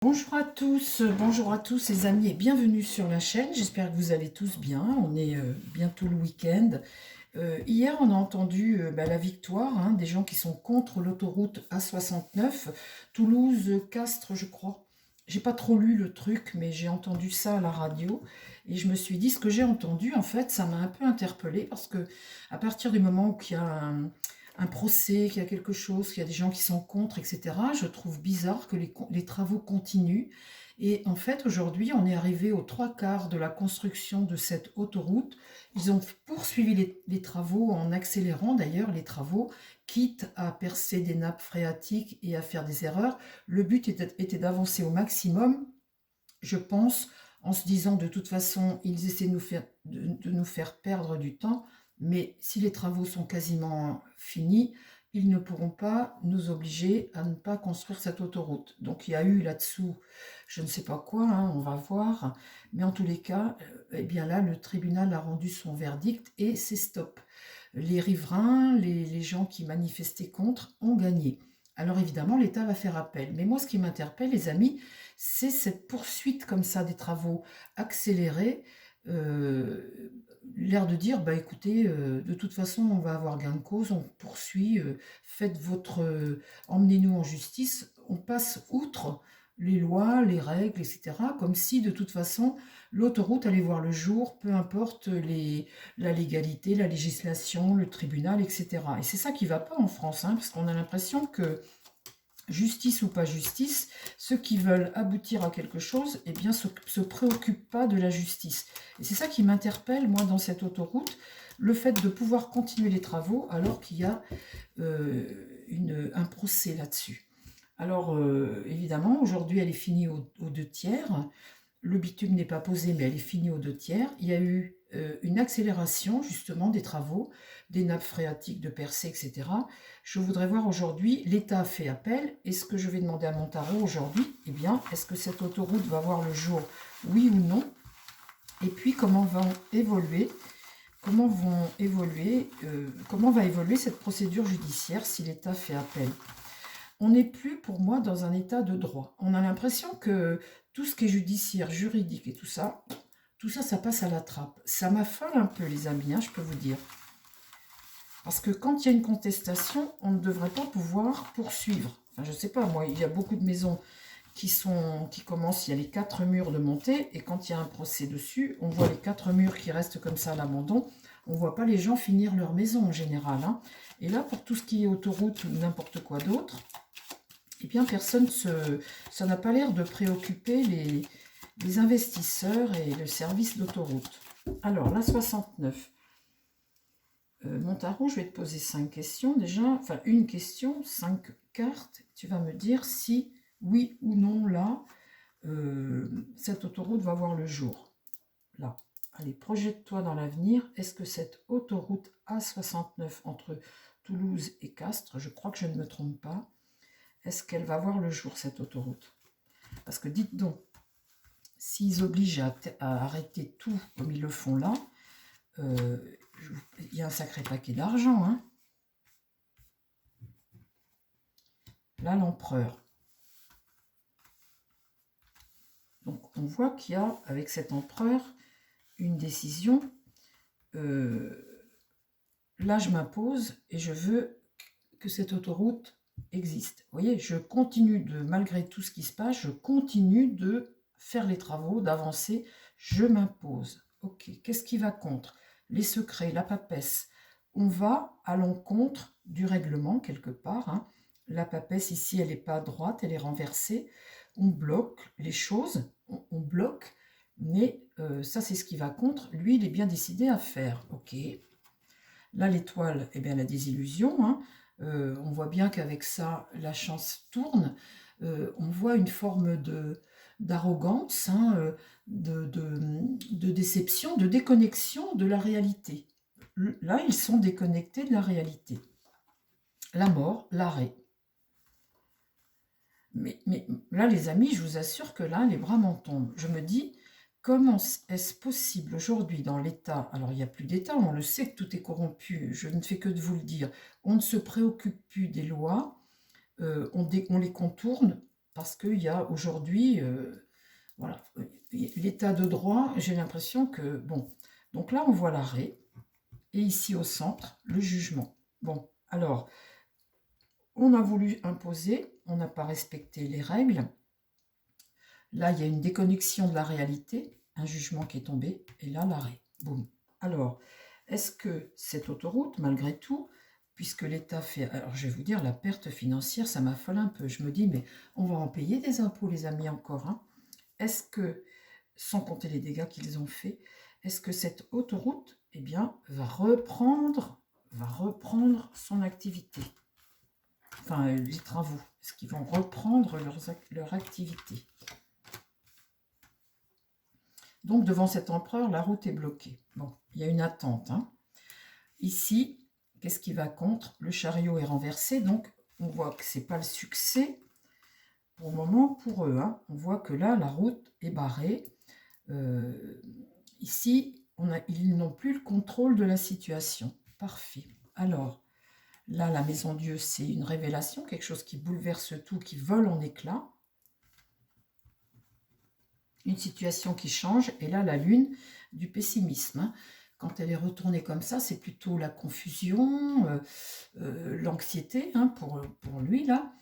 Bonjour à tous les amis et bienvenue sur la chaîne. J'espère que vous allez tous bien. On est bientôt le week-end. Hier, on a entendu la victoire des gens qui sont contre l'autoroute A69, Toulouse-Castres, je crois. J'ai pas trop lu le truc, mais j'ai entendu ça à la radio et je me suis dit ce que j'ai entendu, en fait, ça m'a un peu interpellée parce que à partir du moment où il y a un procès, qu'il y a quelque chose, qu'il y a des gens qui sont contre, etc., je trouve bizarre que les travaux continuent. Et en fait, aujourd'hui, on est arrivé aux trois quarts de la construction de cette autoroute. Ils ont poursuivi les travaux en accélérant d'ailleurs les travaux, quitte à percer des nappes phréatiques et à faire des erreurs. Le but était d'avancer au maximum, je pense, en se disant de toute façon, ils essaient de nous faire perdre du temps, mais si les travaux sont quasiment finis, ils ne pourront pas nous obliger à ne pas construire cette autoroute. Donc il y a eu là-dessous, je ne sais pas quoi, on va voir, mais en tous les cas, eh bien là, le tribunal a rendu son verdict et c'est stop. Les riverains, les gens qui manifestaient contre ont gagné. Alors évidemment, l'État va faire appel. Mais moi, ce qui m'interpelle, les amis, c'est cette poursuite comme ça des travaux accélérés, l'air de dire, bah écoutez, de toute façon, on va avoir gain de cause, on poursuit, faites votre, emmenez-nous en justice, on passe outre les lois, les règles, etc., comme si de toute façon l'autoroute allait voir le jour, peu importe la légalité, la législation, le tribunal, etc. Et c'est ça qui ne va pas en France, parce qu'on a l'impression que justice ou pas justice, ceux qui veulent aboutir à quelque chose, eh bien, se préoccupent pas de la justice. Et c'est ça qui m'interpelle, moi, dans cette autoroute, le fait de pouvoir continuer les travaux alors qu'il y a un procès là-dessus. Alors, évidemment, aujourd'hui, elle est finie aux deux tiers. Le bitume n'est pas posé, mais elle est finie aux deux tiers. Il y a eu une accélération, justement, des travaux, des nappes phréatiques de percée, etc. Je voudrais voir aujourd'hui, l'État a fait appel, et ce que je vais demander à Montaro aujourd'hui, eh bien, est-ce que cette autoroute va voir le jour, oui ou non? Et puis, comment va évoluer cette procédure judiciaire si l'État fait appel? On n'est plus, pour moi, dans un état de droit. On a l'impression que tout ce qui est judiciaire, juridique et tout ça, ça passe à la trappe. Ça m'affole un peu, les amis, je peux vous dire. Parce que quand il y a une contestation, on ne devrait pas pouvoir poursuivre. Enfin, je ne sais pas, moi, il y a beaucoup de maisons qui commencent, il y a les 4 murs de montée, et quand il y a un procès dessus, on voit les 4 murs qui restent comme ça à l'abandon. On ne voit pas les gens finir leur maison en général. Et là, pour tout ce qui est autoroute ou n'importe quoi d'autre, eh bien, ça n'a pas l'air de préoccuper les investisseurs et le service d'autoroute. Alors, la 69. Montaro, je vais te poser 5 questions déjà. Enfin, une question, 5 cartes. Tu vas me dire si, oui ou non, là, cette autoroute va voir le jour. Là. Allez, projette-toi dans l'avenir. Est-ce que cette autoroute A69 entre Toulouse et Castres, je crois que je ne me trompe pas, est-ce qu'elle va voir le jour, cette autoroute? Parce que dites donc, s'ils obligent à arrêter tout comme ils le font là, il y a un sacré paquet d'argent. Là, l'empereur. Donc, on voit qu'il y a, avec cet empereur, une décision. Là, je m'impose et je veux que cette autoroute existe. Vous voyez, je continue malgré tout ce qui se passe, je continue de faire les travaux, d'avancer, je m'impose. Ok, qu'est-ce qui va contre? Les secrets, la papesse. On va à l'encontre du règlement quelque part. La papesse ici, elle n'est pas droite, elle est renversée. On bloque les choses, on bloque, mais ça c'est ce qui va contre. Lui, il est bien décidé à faire. Ok. Là, l'étoile, eh bien, la désillusion. On voit bien qu'avec ça, la chance tourne. On voit une forme d'arrogance, de déception, de déconnexion de la réalité. Là, ils sont déconnectés de la réalité. La mort, l'arrêt. Mais là, les amis, je vous assure que là, les bras m'en tombent. Je me dis, comment est-ce possible aujourd'hui dans l'État? Alors, il n'y a plus d'État, on le sait que tout est corrompu, je ne fais que de vous le dire. On ne se préoccupe plus des lois, on les contourne parce qu'il y a aujourd'hui, voilà, l'état de droit, j'ai l'impression que, bon, donc là on voit l'arrêt, et ici au centre, le jugement. Bon, alors, on a voulu imposer, on n'a pas respecté les règles. Là, il y a une déconnexion de la réalité, un jugement qui est tombé, et là, l'arrêt. Boum. Alors, est-ce que cette autoroute, malgré tout, puisque l'État fait... Alors, je vais vous dire, la perte financière, ça m'affole un peu. Je me dis, mais on va en payer des impôts, les amis, encore. Hein. Est-ce que, sans compter les dégâts qu'ils ont faits, est-ce que cette autoroute, eh bien, va reprendre son activité? Enfin, les travaux. Est-ce qu'ils vont reprendre leur activité? Donc, devant cet empereur, la route est bloquée. Bon, il y a une attente. Hein. Ici, qu'est-ce qui va contre? Le chariot est renversé, donc on voit que ce n'est pas le succès pour le moment pour eux. Hein. On voit que là, la route est barrée. Ici, ils n'ont plus le contrôle de la situation. Parfait. Alors, là, la maison Dieu, c'est une révélation, quelque chose qui bouleverse tout, qui vole en éclats. Une situation qui change, et là la lune du pessimisme. Hein. Quand elle est retournée comme ça, c'est plutôt la confusion, l'anxiété hein, pour lui là,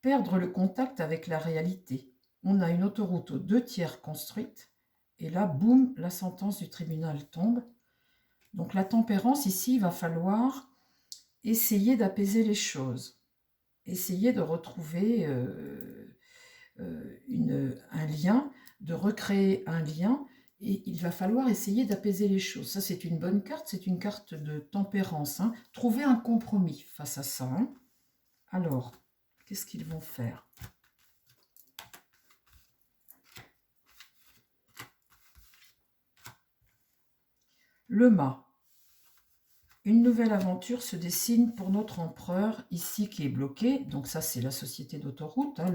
perdre le contact avec la réalité. On a une autoroute aux 2/3 construite, et là, boum, la sentence du tribunal tombe. Donc la tempérance, ici, il va falloir essayer d'apaiser les choses, essayer de retrouver un lien, de recréer un lien, et il va falloir essayer d'apaiser les choses. Ça, c'est une bonne carte, c'est une carte de tempérance. Hein. Trouver un compromis face à ça. Hein. Alors, qu'est-ce qu'ils vont faire? Le mât. Une nouvelle aventure se dessine pour notre empereur, ici qui est bloqué. Donc ça, c'est la société d'autoroute, hein,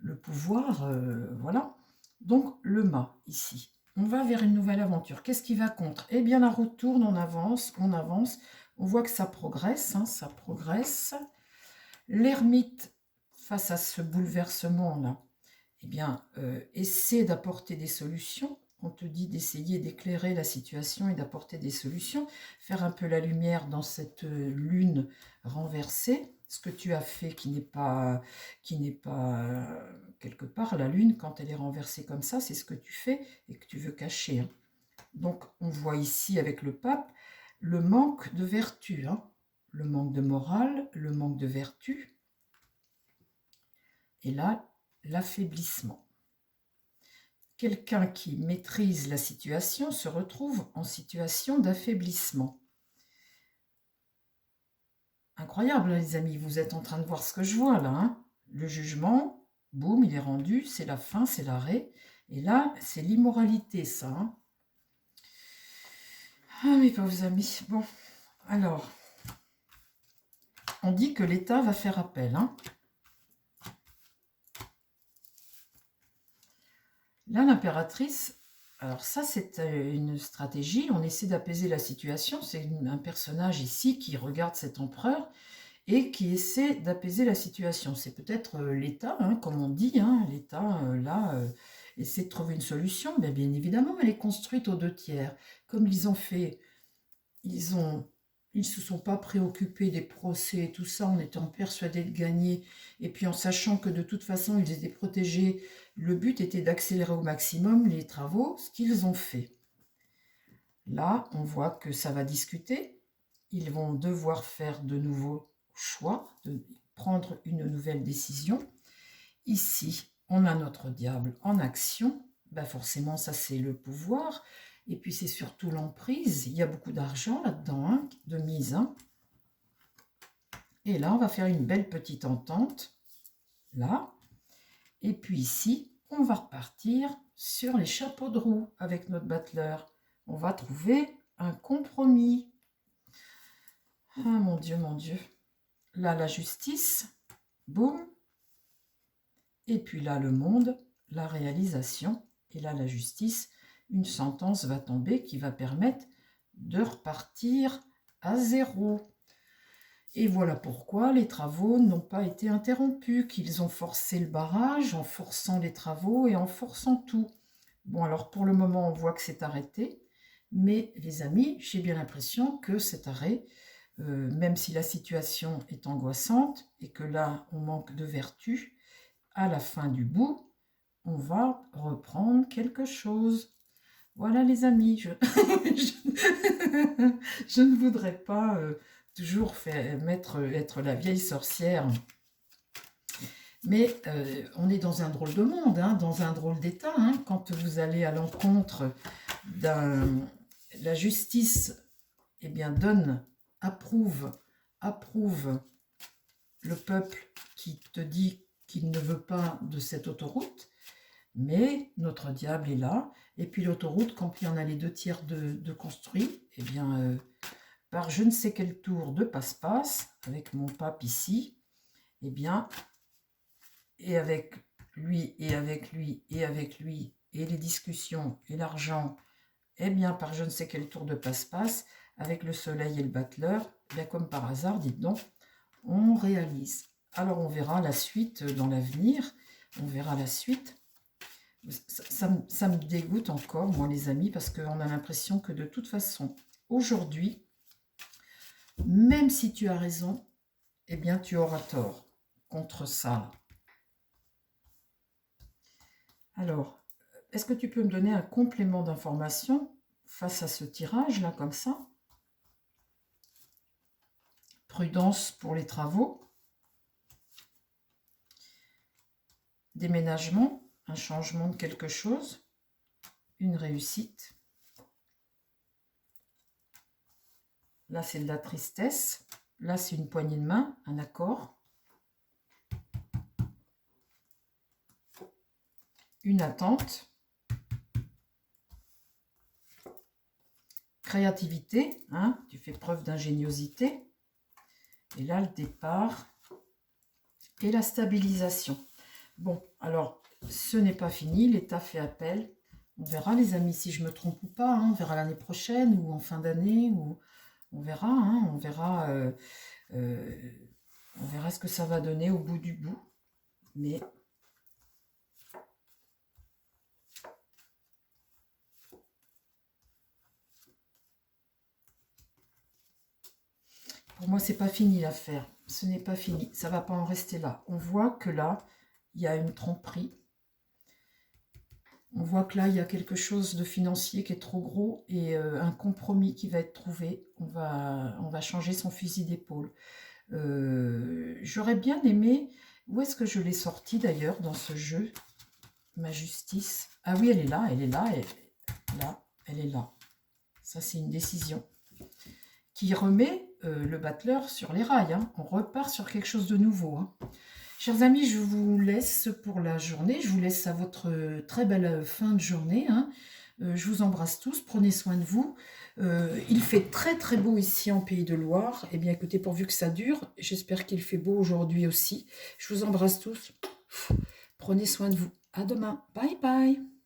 le pouvoir, voilà. Donc le mât, ici. On va vers une nouvelle aventure. Qu'est-ce qui va contre? Eh bien, la route tourne, on avance, on avance. On voit que ça progresse, hein, ça progresse. L'ermite, face à ce bouleversement-là, eh bien, essaie d'apporter des solutions. On te dit d'essayer d'éclairer la situation et d'apporter des solutions, faire un peu la lumière dans cette lune renversée. Ce que tu as fait qui n'est pas quelque part, la lune, quand elle est renversée comme ça, c'est ce que tu fais et que tu veux cacher. Hein. Donc, on voit ici avec le pape le manque de vertu, hein, le manque de morale, le manque de vertu, et là, l'affaiblissement. Quelqu'un qui maîtrise la situation se retrouve en situation d'affaiblissement. Incroyable, les amis, vous êtes en train de voir ce que je vois là. Hein. Le jugement, boum, il est rendu, c'est la fin, c'est l'arrêt. Et là, c'est l'immoralité, ça. Hein. Ah, mes pauvres amis. Bon, alors, on dit que l'État va faire appel. Hein. Là, l'impératrice, alors ça, c'est une stratégie. On essaie d'apaiser la situation. C'est un personnage ici qui regarde cet empereur et qui essaie d'apaiser la situation. C'est peut-être l'État, hein, comme on dit, hein, l'État, là, essaie de trouver une solution. Mais bien évidemment, elle est construite aux 2/3. Comme ils ont fait, ils se sont pas préoccupés des procès et tout ça, en étant persuadés de gagner, et puis en sachant que de toute façon, ils étaient protégés. Le but était d'accélérer au maximum les travaux, ce qu'ils ont fait. Là, on voit que ça va discuter. Ils vont devoir faire de nouveaux choix, de prendre une nouvelle décision. Ici, on a notre diable en action. Ben forcément, ça c'est le pouvoir. Et puis c'est surtout l'emprise. Il y a beaucoup d'argent là-dedans, hein, de mise. Hein. Et là, on va faire une belle petite entente. Là. Et puis ici, on va repartir sur les chapeaux de roue avec notre battleur. On va trouver un compromis. Ah mon Dieu, mon Dieu. Là, la justice, boum. Et puis là, le monde, la réalisation. Et là, la justice, une sentence va tomber qui va permettre de repartir à zéro. Et voilà pourquoi les travaux n'ont pas été interrompus, qu'ils ont forcé le barrage en forçant les travaux et en forçant tout. Bon, alors pour le moment, on voit que c'est arrêté, mais les amis, j'ai bien l'impression que cet arrêt, même si la situation est angoissante et que là, on manque de vertu, à la fin du bout, on va reprendre quelque chose. Voilà les amis, je ne voudrais pas toujours être la vieille sorcière, mais on est dans un drôle de monde, hein, dans un drôle d'état, hein, quand vous allez à l'encontre d'un... La justice, eh bien, approuve le peuple qui te dit qu'il ne veut pas de cette autoroute, mais notre diable est là. Et puis l'autoroute, quand il y en a les 2 tiers de construit, eh bien, par je ne sais quel tour de passe-passe, avec mon pape ici, eh bien, et avec lui, et avec lui, et avec lui, et les discussions, et l'argent, eh bien, par je ne sais quel tour de passe-passe, avec le soleil et le battleur, eh bien, comme par hasard, dites donc, on réalise. Alors, on verra la suite dans l'avenir, on verra la suite. Ça me dégoûte encore, moi, les amis, parce qu'on a l'impression que de toute façon, aujourd'hui, même si tu as raison, eh bien, tu auras tort contre ça. Alors, est-ce que tu peux me donner un complément d'information face à ce tirage-là, comme ça? Prudence pour les travaux. Déménagement, un changement de quelque chose. Une réussite. Là, c'est de la tristesse. Là, c'est une poignée de main, un accord. Une attente. Créativité, hein, tu fais preuve d'ingéniosité. Et là, le départ et la stabilisation. Bon, alors, ce n'est pas fini. L'État fait appel. On verra, les amis, si je me trompe ou pas. Hein, on verra l'année prochaine ou en fin d'année. Ou on verra, hein, on verra ce que ça va donner au bout du bout. Mais pour moi, c'est pas fini l'affaire. Ce n'est pas fini. Ça va pas en rester là. On voit que là, il y a une tromperie. On voit que là, il y a quelque chose de financier qui est trop gros et un compromis qui va être trouvé. On va changer son fusil d'épaule. J'aurais bien aimé... Où est-ce que je l'ai sorti d'ailleurs dans ce jeu? Ma justice. Ah oui, elle est là, elle est là, elle est là. Ça, c'est une décision qui remet le battleur sur les rails. Hein. On repart sur quelque chose de nouveau. Hein. Chers amis, je vous laisse pour la journée. Je vous laisse à votre très belle fin de journée. Hein. Je vous embrasse tous. Prenez soin de vous. Il fait très très beau ici en Pays de Loire. Eh bien, écoutez, pourvu que ça dure. J'espère qu'il fait beau aujourd'hui aussi. Je vous embrasse tous. Prenez soin de vous. À demain. Bye bye.